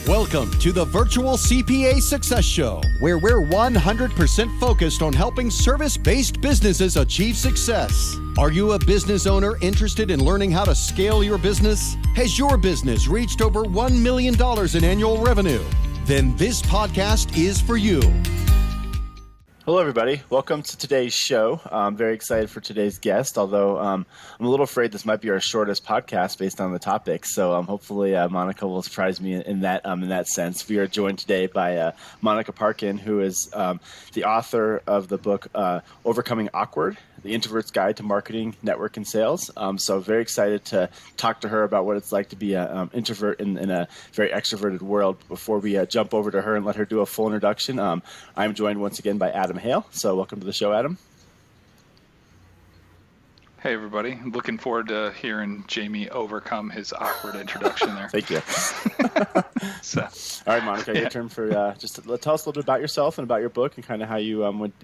Welcome to the Virtual CPA Success Show, where we're 100% focused on helping service-based businesses achieve success. Are you a business owner interested in learning how to scale your business? Has your business reached over $1 million in annual revenue? Then this podcast is for you. Hello, everybody. Welcome to today's show. I'm very excited for today's guest, although I'm a little afraid this might be our shortest podcast based on the topic. So hopefully Monica will surprise me in that sense. We are joined today by Monica Parkin, who is the author of the book Overcoming Awkward, The Introvert's Guide to Marketing, Network, and Sales. So very excited to talk to her about what it's like to be an introvert in a very extroverted world. Before we jump over to her and let her do a full introduction, I'm joined once again by Adam Hale. So welcome to the show, Adam. Hey, everybody. I'm looking forward to hearing Jamie overcome his awkward introduction there. Thank you. All right, Monica, your turn for just tell us a little bit about yourself and about your book and kind of how you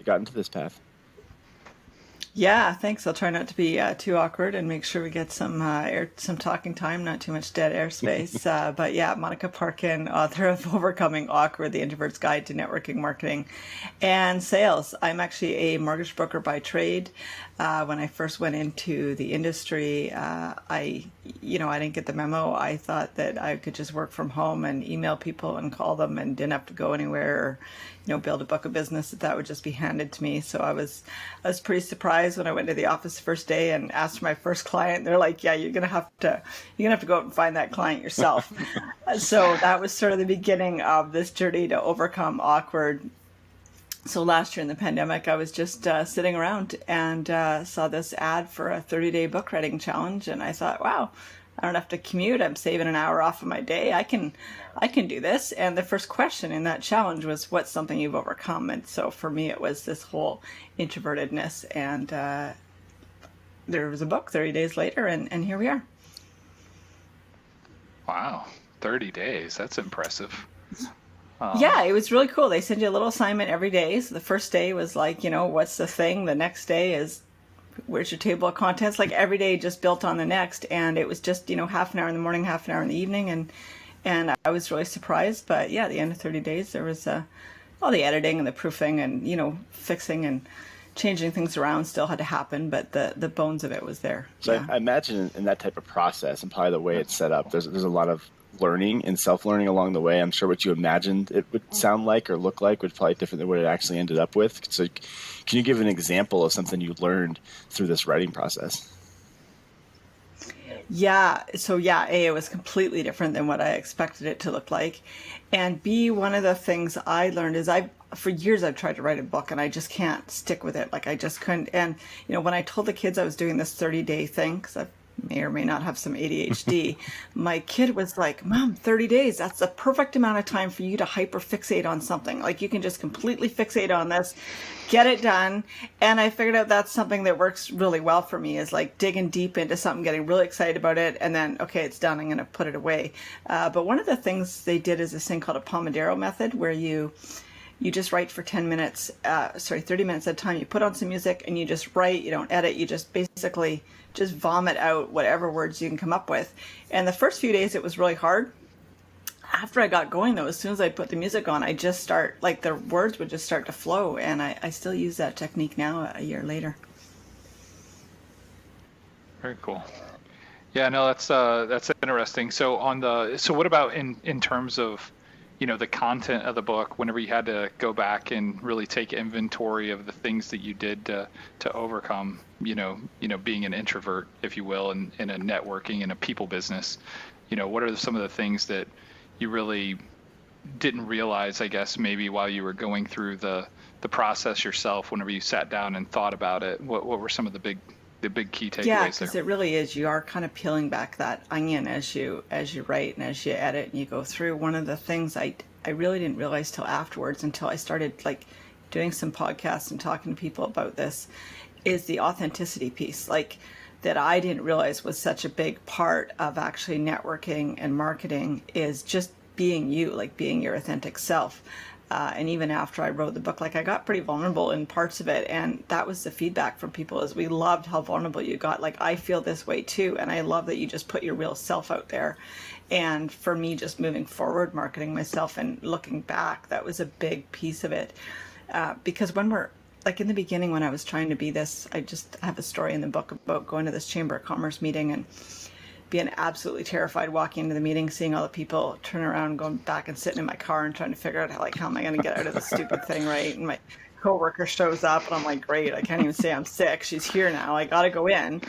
got into this path. Yeah, thanks. I'll try not to be too awkward and make sure we get some talking time, not too much dead airspace. But yeah, Monica Parkin, author of Overcoming Awkward, The Introvert's Guide to Networking, Marketing, and Sales. I'm actually a mortgage broker by trade. When I first went into the industry, I didn't get the memo. I thought that I could just work from home and email people and call them and didn't have to go anywhere or, build a book of business, that would just be handed to me. So I was pretty surprised when I went to the office the first day and asked for my first client. They're like, "Yeah, you're gonna have to go out and find that client yourself." So that was sort of the beginning of this journey to overcome awkward. So last year in the pandemic, I was just sitting around and saw this ad for a 30-day book writing challenge, and I thought, wow, I don't have to commute. I'm saving an hour off of my day. I can do this. And the first question in that challenge was, what's something you've overcome? And so for me, it was this whole introvertedness. And there was a book 30 days later, and here we are. Wow, 30 days. That's impressive. Yeah, it was really cool. They send you a little assignment every day. So the first day was like, what's the thing? The next day is, where's your table of contents? Like every day just built on the next. And it was just, half an hour in the morning, half an hour in the evening. And I was really surprised. But yeah, at the end of 30 days, there was all the editing and the proofing and, fixing and changing things around still had to happen. But the bones of it was there. So yeah. I imagine in that type of process and probably the way it's set up, there's a lot of learning and self-learning along the way. I'm sure what you imagined it would sound like or look like was probably different than what it actually ended up with. So can you give an example of something you learned through this writing process? Yeah. So yeah, A, it was completely different than what I expected it to look like. And B, one of the things I learned is for years I've tried to write a book and I just can't stick with it. Like I just couldn't. And, when I told the kids I was doing this 30-day thing, because I may or may not have some ADHD, my kid was like, "Mom, 30 days, that's the perfect amount of time for you to hyperfixate on something. Like you can just completely fixate on this, get it done." And I figured out that's something that works really well for me, is like digging deep into something, getting really excited about it, and then, okay, it's done, I'm going to put it away. But one of the things they did is this thing called a Pomodoro method, where you just write for 30 minutes at a time. You put on some music and you just write, you don't edit, you just basically just vomit out whatever words you can come up with. And the first few days it was really hard. After I got going though, as soon as I put the music on, I just the words would just start to flow. And I still use that technique now a year later. Very cool. Yeah, no, that's interesting. So what about in terms of, the content of the book, whenever you had to go back and really take inventory of the things that you did to overcome, being an introvert, if you will, in a networking and a people business, what are some of the things that you really didn't realize, I guess, maybe while you were going through the process yourself, whenever you sat down and thought about it? What were some of the big key takeaways Yeah, there? because it really is. You are kind of peeling back that onion as you write and as you edit and you go through. One of the things I really didn't realize till afterwards, until I started doing some podcasts and talking to people about this, is the authenticity piece. That I didn't realize was such a big part of actually networking and marketing, is just being you, being your authentic self. And even after I wrote the book, like I got pretty vulnerable in parts of it. And that was the feedback from people, is we loved how vulnerable you got. Like, I feel this way too. And I love that you just put your real self out there. And for me, just moving forward, marketing myself and looking back, that was a big piece of it. Because when we're like in the beginning, when I was trying to be this, I just have a story in the book about going to this Chamber of Commerce meeting and being absolutely terrified, walking into the meeting, seeing all the people, turn around, going back and sitting in my car and trying to figure out how am I going to get out of this stupid thing, right? And my coworker shows up and I'm like, great, I can't even say I'm sick. She's here now. I got to go in.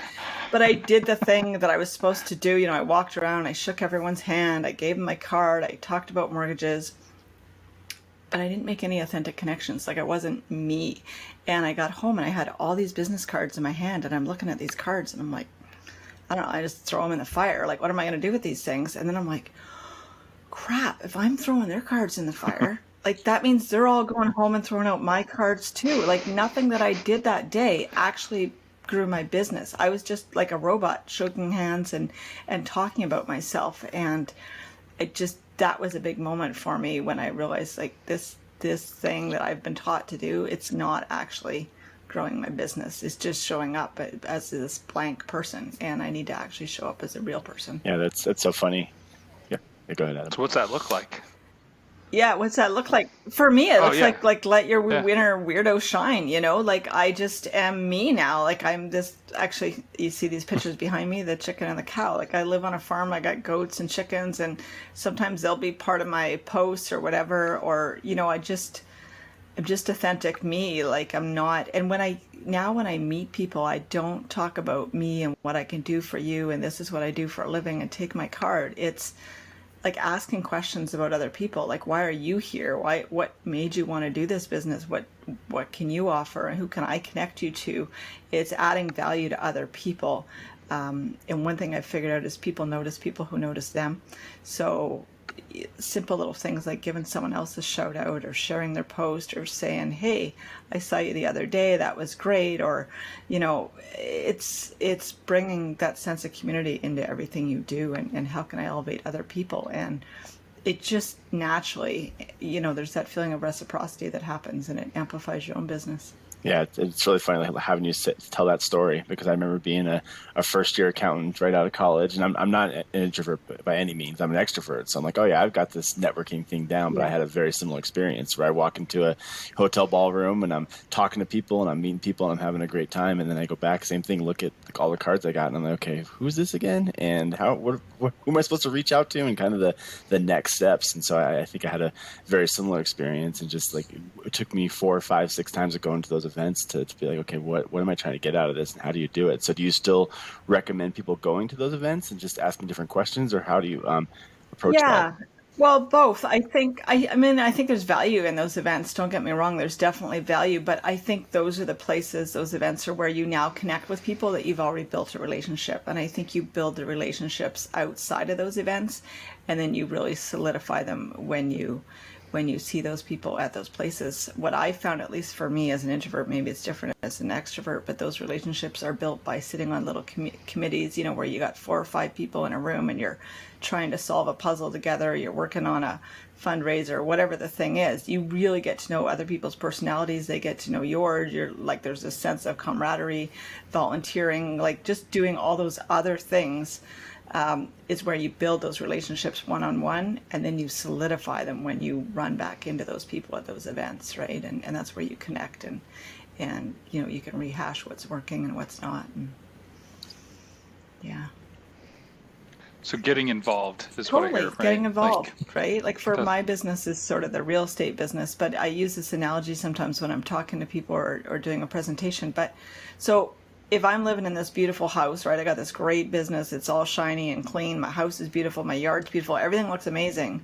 But I did the thing that I was supposed to do. I walked around, I shook everyone's hand, I gave them my card, I talked about mortgages, but I didn't make any authentic connections. Like, it wasn't me. And I got home and I had all these business cards in my hand and I'm looking at these cards and I'm like, I don't know, I just throw them in the fire. Like, what am I going to do with these things? And then I'm like, crap, if I'm throwing their cards in the fire, like that means they're all going home and throwing out my cards too. Like, nothing that I did that day actually grew my business. I was just like a robot, shaking hands and talking about myself. And that was a big moment for me when I realized, like, this thing that I've been taught to do, it's not actually growing my business. It's just showing up as this blank person, and I need to actually show up as a real person. Yeah, that's so funny. Yeah, go ahead, Adam. So what's that look like? Yeah, what's that look like? For me, it looks like let your inner weirdo shine, Like, I just am me now. Like, I'm this, actually, you see these pictures behind me, the chicken and the cow. Like, I live on a farm, I got goats and chickens, and sometimes they'll be part of my posts or whatever, or, I'm just authentic me. Like, I'm not, and when I meet people, I don't talk about me and what I can do for you and this is what I do for a living and take my card. It's like asking questions about other people. Like, why are you here? What made you want to do this business? What can you offer, and who can I connect you to? It's adding value to other people. And one thing I've figured out is people notice people who notice them. So simple little things like giving someone else a shout out or sharing their post or saying, hey, I saw you the other day, that was great. Or, it's bringing that sense of community into everything you do, and how can I elevate other people? And it just naturally, there's that feeling of reciprocity that happens, and it amplifies your own business. Yeah, it's really funny having you tell that story, because I remember being a first-year accountant right out of college, and I'm not an introvert by any means. I'm an extrovert. So I'm like, oh, yeah, I've got this networking thing down, but I had a very similar experience where I walk into a hotel ballroom, and I'm talking to people, and I'm meeting people, and I'm having a great time, and then I go back, same thing, look at all the cards I got, and I'm like, okay, who's this again? And who am I supposed to reach out to, and kind of the next steps. And so I think I had a very similar experience, and just like it took me 4, 5, 6 times of going to those events to be like, okay, what am I trying to get out of this, and how do you do it? So do you still recommend people going to those events and just asking different questions, or how do you approach that? Well, both. I think there's value in those events. Don't get me wrong, there's definitely value, but I think those events are where you now connect with people that you've already built a relationship. And I think you build the relationships outside of those events, and then you really solidify them when you see those people at those places. What I found, at least for me as an introvert, maybe it's different as an extrovert, but those relationships are built by sitting on little committees, where you got 4 or 5 people in a room and you're trying to solve a puzzle together, you're working on a fundraiser, whatever the thing is. You really get to know other people's personalities, they get to know yours. You're like, there's a sense of camaraderie, volunteering, like just doing all those other things. Is where you build those relationships one-on-one, and then you solidify them when you run back into those people at those events, right? And that's where you connect, and you can rehash what's working and what's not. And yeah. So getting involved is Totally, what I hear, right? getting involved, right? Like for my business is sort of the real estate business, but I use this analogy sometimes when I'm talking to people or doing a presentation. But so if I'm living in this beautiful house, right, I got this great business, it's all shiny and clean, my house is beautiful, my yard's beautiful, everything looks amazing.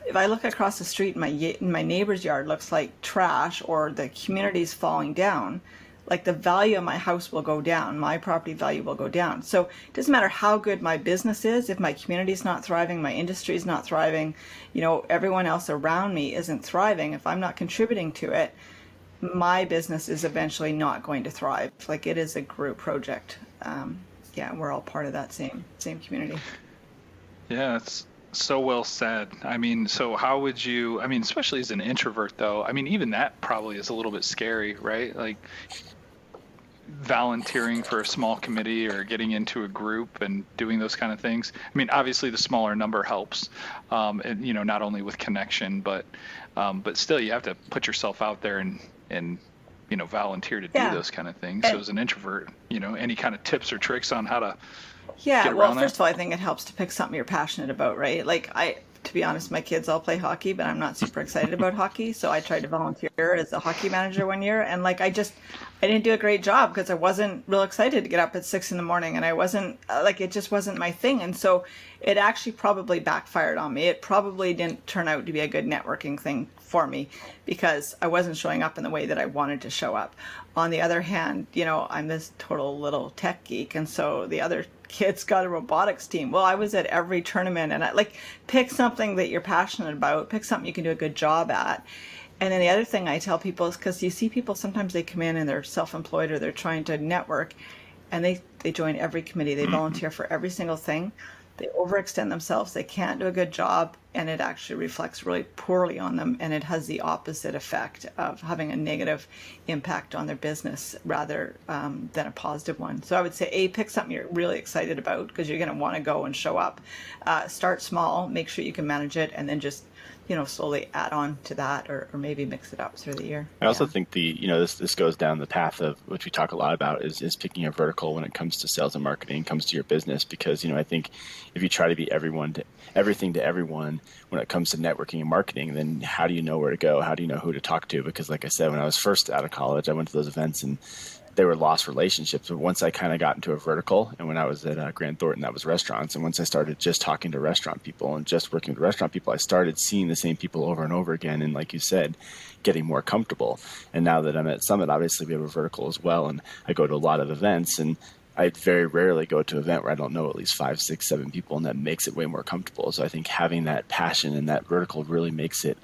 If I look across the street and my neighbor's yard looks like trash, or the community's falling down, like the value of my house will go down, my property value will go down. So it doesn't matter how good my business is, if my community's not thriving, my industry's not thriving, everyone else around me isn't thriving, if I'm not contributing to it, my business is eventually not going to thrive. Like, it is a group project. We're all part of that same community. Yeah, So well said. I mean, so how would you, I mean, especially as an introvert though, I mean, even that probably is a little bit scary, right? Like volunteering for a small committee or getting into a group and doing those kind of things. I mean, obviously the smaller number helps, and not only with connection, but still you have to put yourself out there and volunteer to do Yeah. those kind of things. So as an introvert, any kind of tips or tricks on how to Yeah, get well, around first that? of all, I think it helps to pick something you're passionate about, right? To be honest, my kids all play hockey, but I'm not super excited about hockey. So I tried to volunteer as a hockey manager one year, and I didn't do a great job because I wasn't real excited to get up at 6 in the morning, and I wasn't it just wasn't my thing. And so it actually probably backfired on me. It probably didn't turn out to be a good networking thing for me because I wasn't showing up in the way that I wanted to show up. On the other hand, I'm this total little tech geek, and so the other kids got a robotics team. Well, I was at every tournament, and pick something that you're passionate about, pick something you can do a good job at. And then the other thing I tell people is, because you see people sometimes they come in and they're self-employed or they're trying to network, and they join every committee, they volunteer for every single thing. They overextend themselves, they can't do a good job, and it actually reflects really poorly on them, and it has the opposite effect of having a negative impact on their business rather than a positive one. So I would say, pick something you're really excited about because you're going to want to go and show up. Start small, make sure you can manage it, and then just slowly add on to that, or maybe mix it up through the year. I also think this goes down the path of which we talk a lot about is picking a vertical when it comes to sales and marketing, comes to your business, because I think if you try to be everything to everyone when it comes to networking and marketing, then how do you know where to go? How do you know who to talk to? Because like I said, when I was first out of college, I went to those events and they were lost relationships. But once I kind of got into a vertical, and when I was at Grant Thornton, that was restaurants. And once I started just talking to restaurant people and just working with restaurant people, I started seeing the same people over and over again. And like you said, getting more comfortable. And now that I'm at Summit, obviously we have a vertical as well. And I go to a lot of events, and I very rarely go to an event where I don't know at least 5, 6, 7 people, and that makes it way more comfortable. So I think having that passion and that vertical really makes it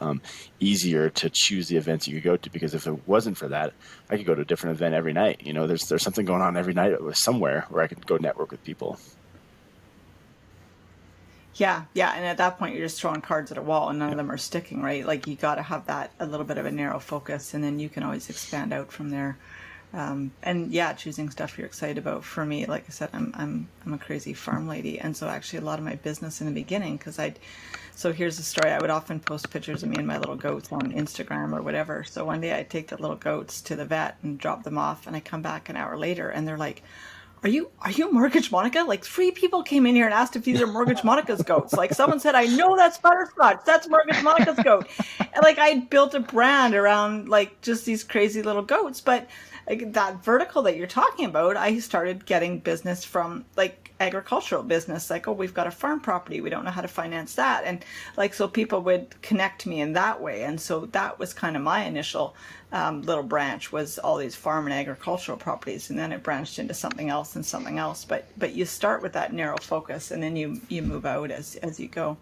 easier to choose the events you could go to, because if it wasn't for that, I could go to a different event every night. There's something going on every night somewhere where I could go network with people. Yeah, and at that point, you're just throwing cards at a wall, and none of them are sticking, right? You got to have that a little bit of a narrow focus, and then you can always expand out from there. And yeah, choosing stuff you're excited about. For me, like I said, I'm a crazy farm lady, and so actually a lot of my business in the beginning, so here's the story. I would often post pictures of me and my little goats on Instagram or whatever. So one day I'd take the little goats to the vet and drop them off, and I come back an hour later, and they're like, Are you Mortgage Monica? 3 people came in here and asked if these are Mortgage Monica's goats. Someone said, I know that's Butterscotch. That's Mortgage Monica's goat. And I built a brand around just these crazy little goats. But that vertical that you're talking about, I started getting business from agricultural business. Oh, we've got a farm property. We don't know how to finance that. And so people would connect me in that way. And so that was kind of my initial little branch, was all these farm and agricultural properties. And then it branched into something else and something else. But you start with that narrow focus, and then you move out as you go.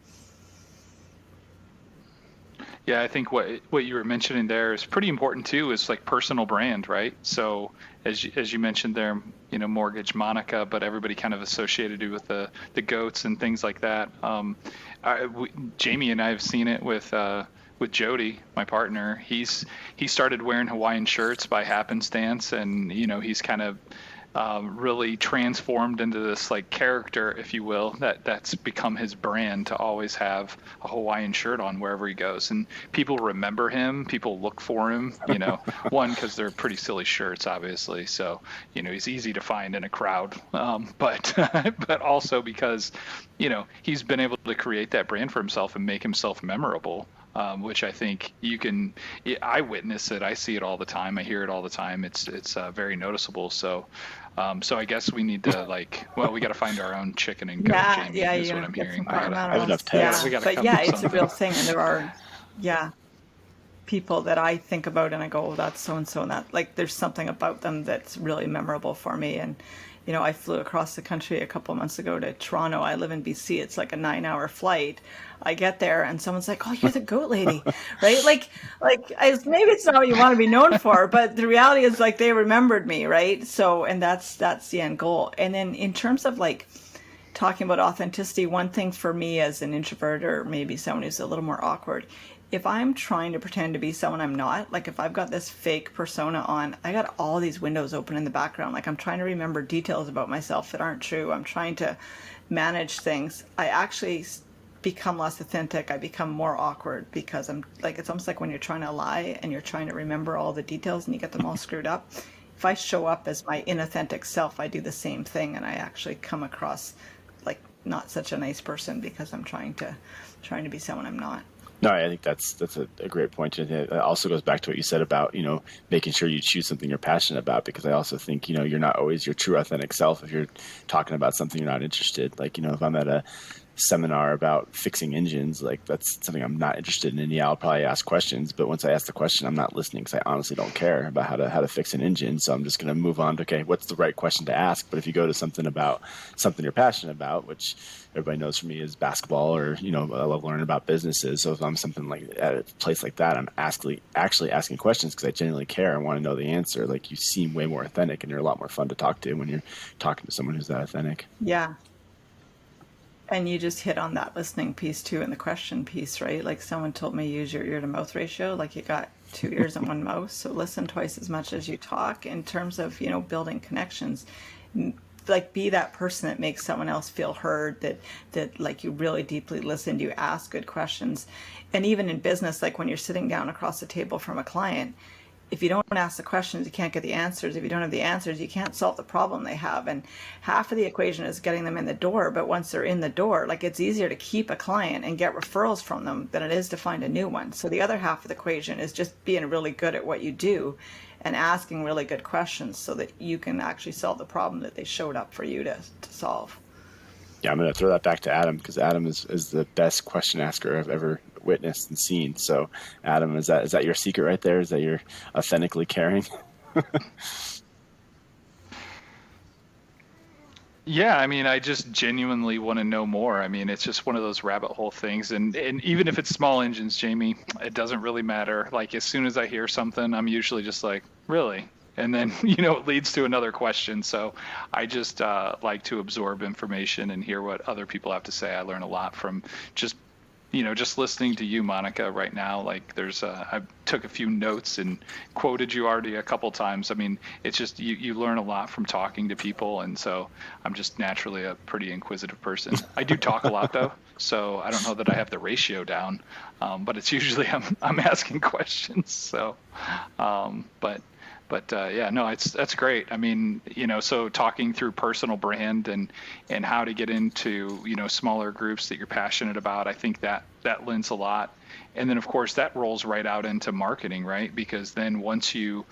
Yeah, I think what you were mentioning there is pretty important too, is personal brand, right? So as you mentioned there, Mortgage Monica, but everybody kind of associated you with the goats and things like that. Jamie and I have seen it with Jody, my partner. He started wearing Hawaiian shirts by happenstance, and he's kind of really transformed into this character, if you will, that's become his brand, to always have a Hawaiian shirt on wherever he goes. And people remember him, people look for him, one, because they're pretty silly shirts, obviously. So, he's easy to find in a crowd. But also because, he's been able to create that brand for himself and make himself memorable. Which I think I witness it. I see it all the time. I hear it all the time. It's very noticeable. So I guess we need to we got to find our own chicken and goat, Jamie, is what I'm hearing. I have enough tags. But yeah, it's a real thing. And there are, people that I think about and I go, oh, that's so-and-so, and that, there's something about them that's really memorable for me. And, I flew across the country a couple of months ago to Toronto. I live in BC. It's a 9-hour flight. I get there and someone's like, oh, you're the goat lady, right? Maybe it's not what you want to be known for, but the reality is they remembered me, right? So, and that's the end goal. And then in terms of talking about authenticity, one thing for me as an introvert, or maybe someone who's a little more awkward, if I'm trying to pretend to be someone I'm not, like if I've got this fake persona on, I got all these windows open in the background. Like I'm trying to remember details about myself that aren't true. I'm trying to manage things. I actually become less authentic. I become more awkward because I'm like, it's almost like when you're trying to lie and you're trying to remember all the details and you get them all screwed up. If I show up as my inauthentic self, I do the same thing, and I actually come across like not such a nice person because I'm trying to be someone I'm not. No, I think that's a great point. It also goes back to what you said about, making sure you choose something you're passionate about, because I also think, you're not always your true authentic self if you're talking about something you're not interested. Like, if I'm at a seminar about fixing engines, like that's something I'm not interested in. And yeah, I'll probably ask questions, but once I ask the question, I'm not listening because I honestly don't care about how to fix an engine. So I'm just going to move on to, okay, what's the right question to ask? But if you go to something about something you're passionate about, which everybody knows for me is basketball, or, I love learning about businesses. So if I'm something like at a place like that, I'm actually asking questions because I genuinely care. I want to know the answer. Like, you seem way more authentic, and you're a lot more fun to talk to when you're talking to someone who's that authentic. Yeah. And you just hit on that listening piece too, and the question piece, right? Like someone told me, use your ear to mouth ratio. Like you got 2 ears and 1 mouth. So listen twice as much as you talk in terms of, building connections. Like be that person that makes someone else feel heard, that like you really deeply listened, you ask good questions. And even in business, like when you're sitting down across the table from a client, if you don't ask the questions, you can't get the answers. If you don't have the answers, you can't solve the problem they have. And half of the equation is getting them in the door. But once they're in the door, like it's easier to keep a client and get referrals from them than it is to find a new one. So the other half of the equation is just being really good at what you do and asking really good questions so that you can actually solve the problem that they showed up for you to solve. Yeah, I'm going to throw that back to Adam, because Adam is the best question asker I've ever witnessed and seen. So, Adam, is that your secret right there? Is that you're authentically caring? Yeah, I mean, I just genuinely want to know more. I mean, it's just one of those rabbit hole things. And even if it's small engines, Jamie, it doesn't really matter. Like, as soon as I hear something, I'm usually just like, really? And then, it leads to another question. So I just like to absorb information and hear what other people have to say. I learn a lot from just listening to you, Monica, right now. Like I took a few notes and quoted you already a couple times. I mean, it's just, you learn a lot from talking to people. And so I'm just naturally a pretty inquisitive person. I do talk a lot though. So I don't know that I have the ratio down, but it's usually I'm asking questions. So, But yeah, no, that's great. I mean, so talking through personal brand and how to get into, smaller groups that you're passionate about, I think that lends a lot. And then, of course, that rolls right out into marketing, right? Because then once to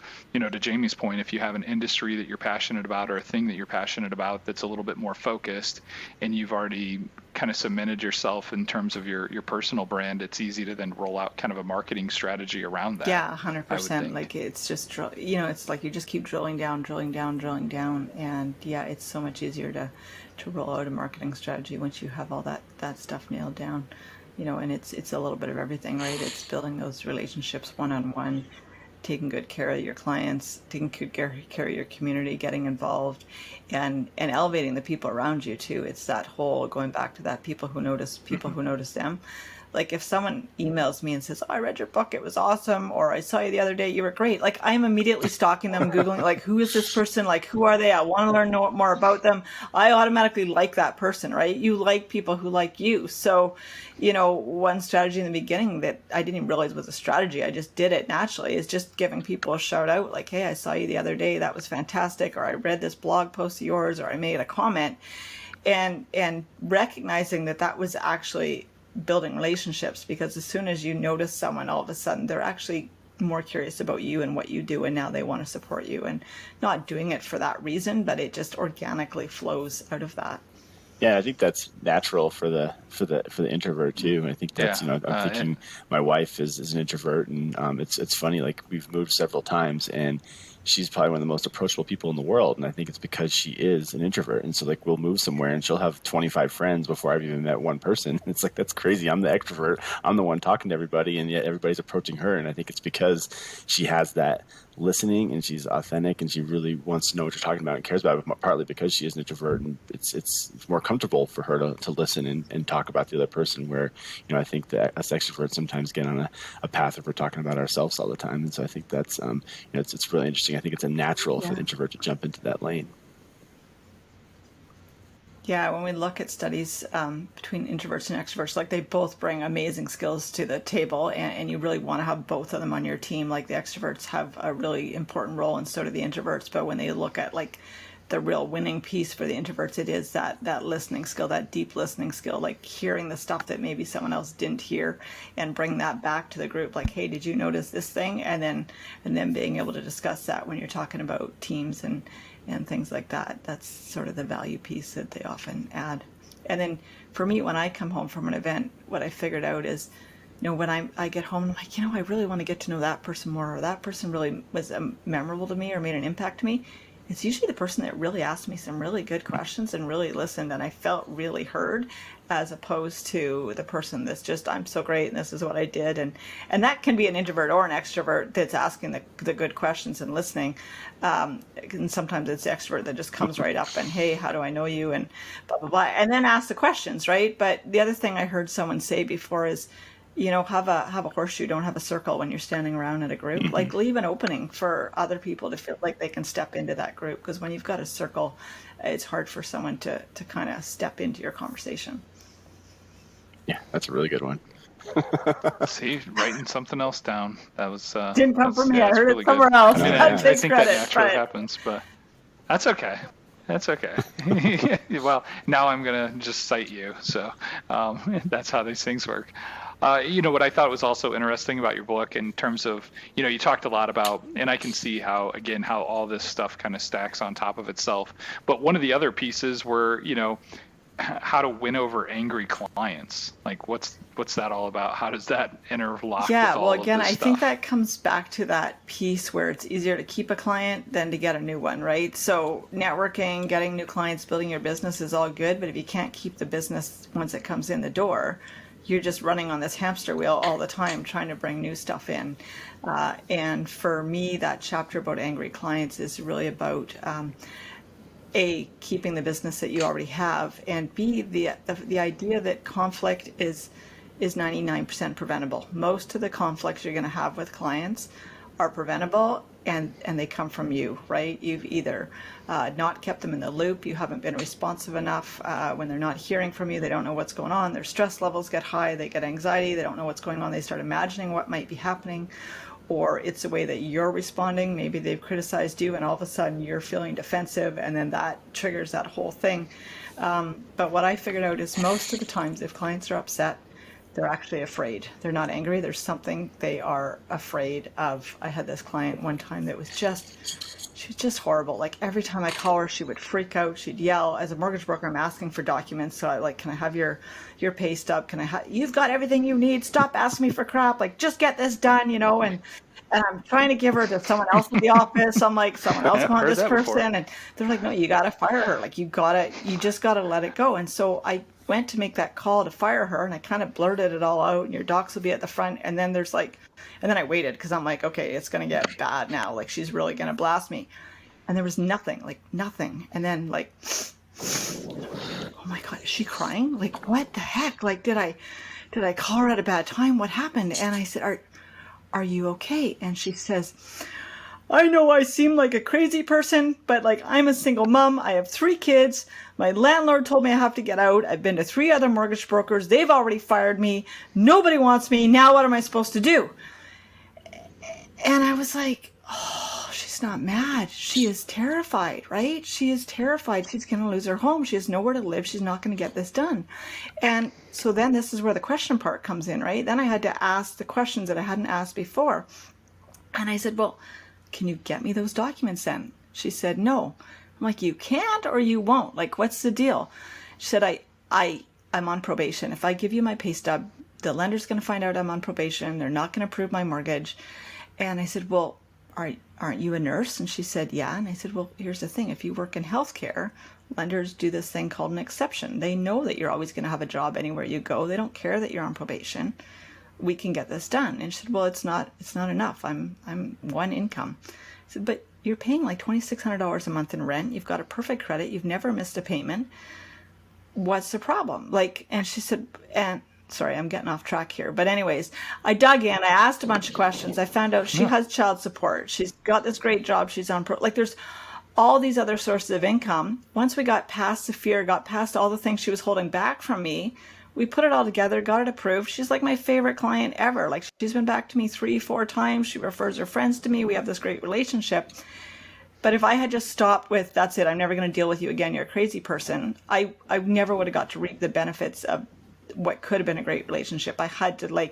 Jamie's point, if you have an industry that you're passionate about or a thing that you're passionate about that's a little bit more focused, and you've already kind of cemented yourself in terms of your personal brand, it's easy to then roll out kind of a marketing strategy around that. Yeah, 100%. Like it's just, it's like you just keep drilling down. And yeah, it's so much easier to roll out a marketing strategy once you have all that stuff nailed down. And it's a little bit of everything, right? It's building those relationships one-on-one, taking good care of your clients, taking good care of your community, getting involved, and elevating the people around you too. It's that whole going back to that people who notice them. Like if someone emails me and says, "Oh, I read your book, it was awesome," or "I saw you the other day, you were great," like I'm immediately stalking them, Googling, like, who is this person? Like, who are they? I want to learn more about them. I automatically like that person, right? You like people who like you. So, one strategy in the beginning that I didn't even realize was a strategy, I just did it naturally, is just giving people a shout out, like, "Hey, I saw you the other day, that was fantastic," or "I read this blog post of yours," or "I made a comment," and recognizing that was actually building relationships, because as soon as you notice someone, all of a sudden they're actually more curious about you and what you do, and now they want to support you, and not doing it for that reason, but it just organically flows out of that. Yeah, I think that's natural for the introvert too. I think that's I'm thinking my wife is an introvert, and it's funny, like we've moved several times, and she's probably one of the most approachable people in the world. And I think it's because she is an introvert. And so like we'll move somewhere and she'll have 25 friends before I've even met one person. It's like, that's crazy. I'm the extrovert. I'm the one talking to everybody. And yet everybody's approaching her. And I think it's because she has that listening and she's authentic and she really wants to know what you're talking about and cares about it, partly because she is an introvert, and it's more comfortable for her to listen and talk about the other person, where, I think that us extroverts sometimes get on a path of we're talking about ourselves all the time. And so I think that's it's really interesting. I think it's a natural for the introvert to jump into that lane. Yeah, when we look at studies between introverts and extroverts, like they both bring amazing skills to the table, and you really want to have both of them on your team. Like the extroverts have a really important role, and so do the introverts. But when they look at like the real winning piece for the introverts, it is that listening skill, that deep listening skill, like hearing the stuff that maybe someone else didn't hear, and bring that back to the group. Like, hey, did you notice this thing? And then being able to discuss that when you're talking about teams and things like that. That's sort of the value piece that they often add. And then for me, when I come home from an event, what I figured out is, when I get home, I'm like, I really want to get to know that person more, or that person really was memorable to me or made an impact to me. It's usually the person that really asked me some really good questions and really listened, and I felt really heard, as opposed to the person that's just, I'm so great and this is what I did. And that can be an introvert or an extrovert that's asking the good questions and listening. And sometimes it's the extrovert that just comes right up and, hey, how do I know you? And blah, blah, blah. And then ask the questions, right? But the other thing I heard someone say before is, have a horseshoe, don't have a circle when you're standing around in a group. Mm-hmm. Like leave an opening for other people to feel like they can step into that group. Because when you've got a circle, it's hard for someone to kind of step into your conversation. Yeah, that's a really good one. See, writing something else down. That was didn't come from me. I heard it somewhere else. I think that naturally happens, but that's okay. That's okay. Well, now I'm going to just cite you. So that's how these things work. What I thought was also interesting about your book in terms of, you talked a lot about, and I can see how all this stuff kind of stacks on top of itself. But one of the other pieces were, how to win over angry clients. Like what's that all about? How does that interlock with all of this stuff? I think that comes back to that piece where it's easier to keep a client than to get a new one, right? So networking, getting new clients, building your business is all good, but if you can't keep the business once it comes in the door, you're just running on this hamster wheel all the time trying to bring new stuff in. And for me, that chapter about angry clients is really about A, keeping the business that you already have, and B, the idea that conflict is 99% preventable. Most of the conflicts you're going to have with clients are preventable, and they come from you, right? You've either not kept them in the loop, you haven't been responsive enough. When they're not hearing from you, they don't know what's going on, their stress levels get high, they get anxiety, they don't know what's going on, they start imagining what might be happening. Or it's the way that you're responding. Maybe they've criticized you and all of a sudden you're feeling defensive, and then that triggers that whole thing. But what I figured out is most of the times if clients are upset, they're actually afraid. They're not angry. There's something they are afraid of. I had this client one time that was she was just horrible. Like every time I call her, she would freak out. She'd yell. As a mortgage broker, I'm asking for documents. So I like, can I have your pay stub? You've got everything you need. Stop asking me for crap. Like just get this done, and I'm trying to give her to someone else in the office. I'm like, someone else want this person. Before. And they're like, no, you got to fire her. Like you just got to let it go. And so I went to make that call to fire her, and I kind of blurted it all out, and your docs will be at the front. And then and then I waited because I'm like, okay, it's going to get bad now. Like she's really going to blast me. And there was nothing. And then oh my God, is she crying? Like, what the heck? Like, did I call her at a bad time? What happened? And I said, are you okay? And she says, I know I seem like a crazy person, but I'm a single mom. I have 3 kids. My landlord told me I have to get out. I've been to 3 other mortgage brokers. They've already fired me. Nobody wants me. Now what am I supposed to do? And I was like, oh, she's not mad. She is terrified, right? She is terrified. She's going to lose her home. She has nowhere to live. She's not going to get this done. And so then this is where the question part comes in, right? Then I had to ask the questions that I hadn't asked before. And I said, well, can you get me those documents then? She said, no. I'm like, you can't or you won't? Like, what's the deal? She said, I'm on probation. If I give you my pay stub, the lender's going to find out I'm on probation. They're not going to approve my mortgage. And I said, well, aren't you a nurse? And she said, yeah. And I said, well, here's the thing. If you work in healthcare, lenders do this thing called an exception. They know that you're always going to have a job anywhere you go. They don't care that you're on probation. We can get this done. And she said, well, it's not enough. I'm one income. I said, but you're paying like $2,600 a month in rent. You've got a perfect credit. You've never missed a payment. What's the problem? And she said, and sorry, I'm getting off track here. But anyways, I dug in. I asked a bunch of questions. I found out she has child support. She's got this great job. She's on there's all these other sources of income. Once we got past the fear, got past all the things she was holding back from me, we put it all together, got it approved. She's like my favorite client ever. Like, she's been back to me 3-4 times. She refers her friends to me. We have this great relationship. But if I had just stopped with, that's it, I'm never going to deal with you again, you're a crazy person, I never would have got to reap the benefits of what could have been a great relationship. I had to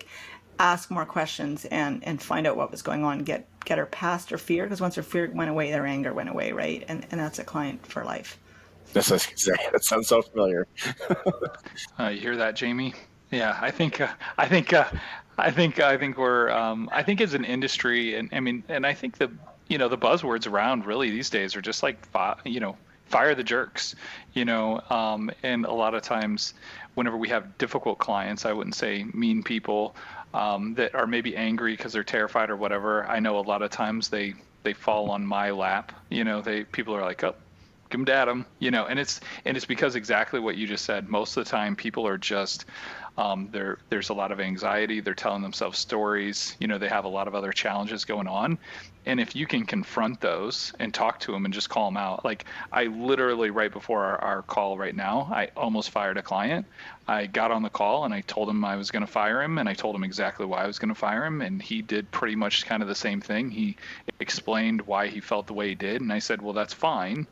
ask more questions and find out what was going on, get her past her fear, because once her fear went away, their anger went away, right? And that's a client for life. That's what I was gonna say. That sounds so familiar. You hear that, Jamie? Yeah, I think we're I think as an industry, and I mean, and I think the buzzwords around really these days are just fire the jerks, and a lot of times whenever we have difficult clients, I wouldn't say mean people that are maybe angry because they're terrified or whatever. I know a lot of times they fall on my lap. People are like, oh, give them to Adam, and it's because exactly what you just said. Most of the time, people are just there's a lot of anxiety. They're telling themselves stories. They have a lot of other challenges going on. And if you can confront those and talk to them and just call them out, like I literally right before our call right now, I almost fired a client. I got on the call and I told him I was going to fire him, and I told him exactly why I was going to fire him. And he did pretty much kind of the same thing. He explained why he felt the way he did. And I said, well, that's fine.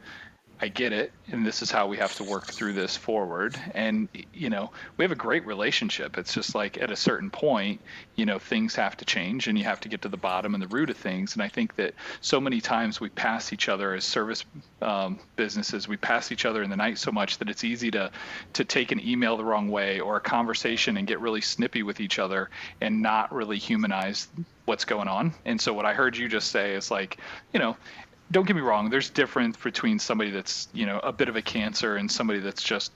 I get it, and this is how we have to work through this forward. And, we have a great relationship. It's just like at a certain point, things have to change, and you have to get to the bottom and the root of things. And I think that so many times we pass each other as service businesses, we pass each other in the night so much that it's easy to take an email the wrong way or a conversation and get really snippy with each other and not really humanize what's going on. And so what I heard you just say is don't get me wrong, there's difference between somebody that's, a bit of a cancer and somebody that's just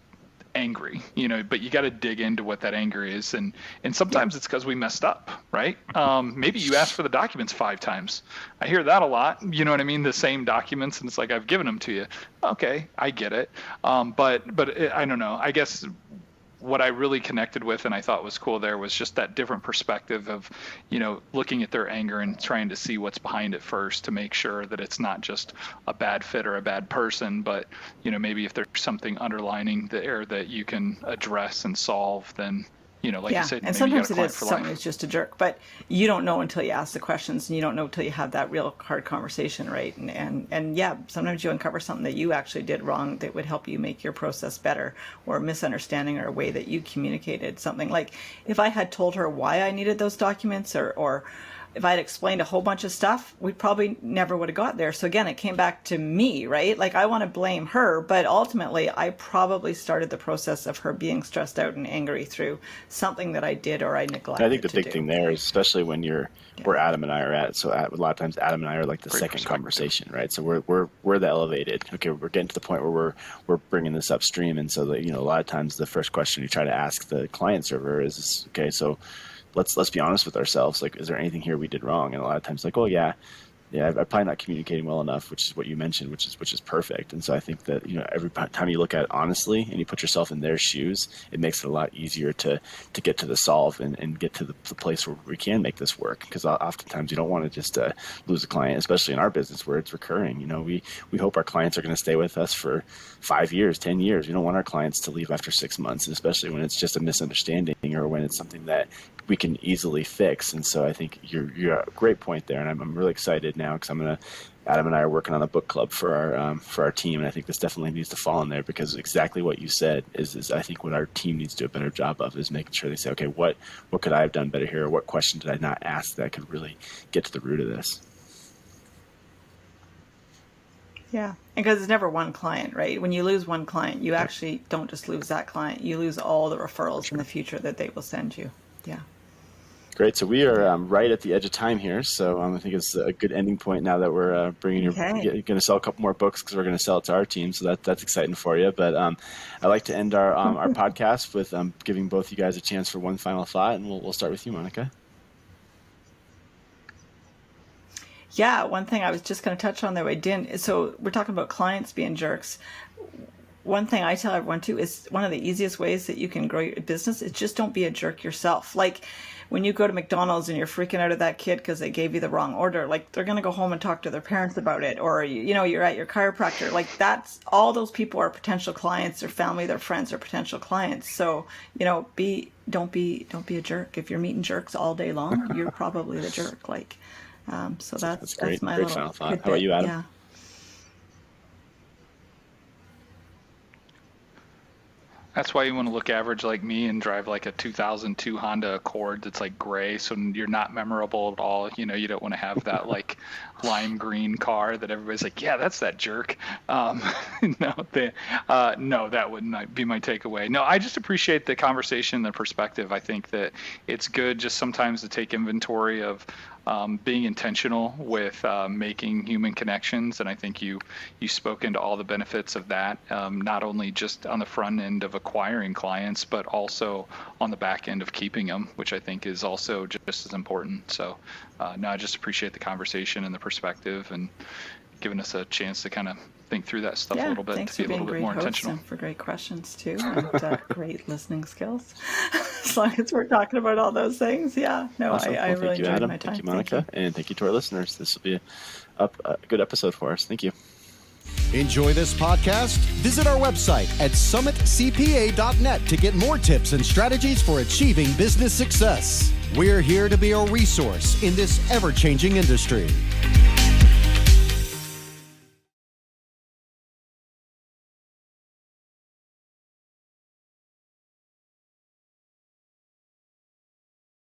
angry, but you got to dig into what that anger is. And sometimes it's because we messed up, right? Maybe you asked for the documents 5 times. I hear that a lot, you know what I mean? The same documents, and it's like, I've given them to you. Okay, I get it. But I don't know. I guess what I really connected with and I thought was cool there was just that different perspective of, looking at their anger and trying to see what's behind it first to make sure that it's not just a bad fit or a bad person, but, maybe if there's something underlining there that you can address and solve, then, like you said, and sometimes it is something that's just a jerk, but you don't know until you ask the questions, and you don't know until you have that real hard conversation, right? And yeah, sometimes you uncover something that you actually did wrong that would help you make your process better, or a misunderstanding or a way that you communicated something. Like if I had told her why I needed those documents, or if I had explained a whole bunch of stuff, we probably never would have got there. So again, it came back to me, right? Like I want to blame her, but ultimately I probably started the process of her being stressed out and angry through something that I did or I neglected. I think the big thing there is, especially when where Adam and I are at. So a lot of times Adam and I are like the second conversation, right? So we're the elevated. Okay, we're getting to the point where we're bringing this upstream, and so that a lot of times the first question you try to ask the client server is, okay, so let's be honest with ourselves. Like, is there anything here we did wrong? And a lot of times, like, oh yeah, I'm probably not communicating well enough, which is what you mentioned, which is perfect. And so I think that every time you look at it honestly and you put yourself in their shoes, it makes it a lot easier to get to the solve and get to the place where we can make this work. Because oftentimes you don't want to just lose a client, especially in our business where it's recurring. We hope our clients are going to stay with us for 5 years, 10 years. We don't want our clients to leave after 6 months, especially when it's just a misunderstanding or when it's something that we can easily fix. And so I think you're a great point there, and I'm really excited now because Adam and I are working on a book club for our team, and I think this definitely needs to fall in there, because exactly what you said is I think what our team needs to do a better job of is making sure they say, okay, what could I have done better here, or what question did I not ask that could really get to the root of this. Yeah, because it's never one client, right? When you lose one client, you actually don't just lose that client, you lose all the referrals in the future that they will send you. Yeah. Great. So we are right at the edge of time here. So I think it's a good ending point now that we're you're going to sell a couple more books because we're going to sell it to our team. So that's exciting for you. But I'd like to end our podcast with giving both you guys a chance for one final thought. And we'll start with you, Monica. Yeah, one thing I was just going to touch on that I didn't. So we're talking about clients being jerks. One thing I tell everyone too is one of the easiest ways that you can grow your business is just don't be a jerk yourself. Like when you go to McDonald's and you're freaking out at that kid because they gave you the wrong order, like they're going to go home and talk to their parents about it. Or, you're at your chiropractor. Like that's all those people are potential clients, their family, their friends are potential clients. So, don't be a jerk. If you're meeting jerks all day long, you're probably the jerk. Like, so that's great. My great little final thought. tidbit. How about you, Adam? Yeah. That's why you want to look average like me and drive like a 2002 Honda Accord that's like gray, so you're not memorable at all. You don't want to have that like lime green car that everybody's like, yeah, that's that jerk. No, that would not be my takeaway. No, I just appreciate the conversation, the perspective. I think that it's good just sometimes to take inventory of being intentional with making human connections, and I think you spoke into all the benefits of that, not only just on the front end of acquiring clients, but also on the back end of keeping them, which I think is also just as important. So, I just appreciate the conversation and the perspective, and giving us a chance to kind of think through that stuff a little bit, to be a little bit more intentional. For great questions too, and great listening skills. As long as we're talking about all those things, yeah. No, awesome. I really enjoyed Adam. my time. Thank you, Monica, and thank you to our listeners. This will be a good episode for us. Thank you. Enjoy this podcast? Visit our website at summitcpa.net to get more tips and strategies for achieving business success. We're here to be a resource in this ever-changing industry.